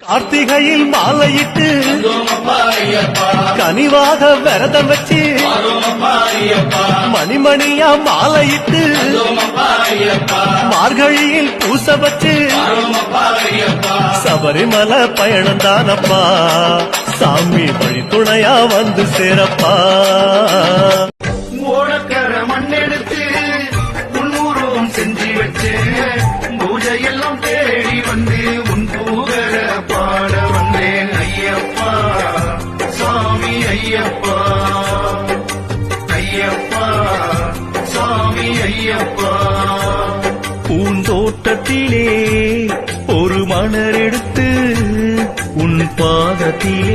கார்த்திகையில் மாலையிட்டு கனிவாக விரதம் வச்சு மணிமணியா மாலையிட்டு மார்கழியில் பூச வச்சு சபரிமலை பயணம் தானப்பா சாமி வழி துணையா வந்து சேரப்பா. ஓடக்கர மண்ணெடுத்து உன்னூர்வம் செஞ்சு வச்சு பூஜையெல்லாம் தேடி வந்து உன் பூகர பாட வந்தேன் ஐயப்பா சாமி ஐயப்பா ஐயப்பா சாமி ஐயப்பா. பூந்தோட்டத்திலே ஒரு மலர் எடுத்து உன் பாதத்திலே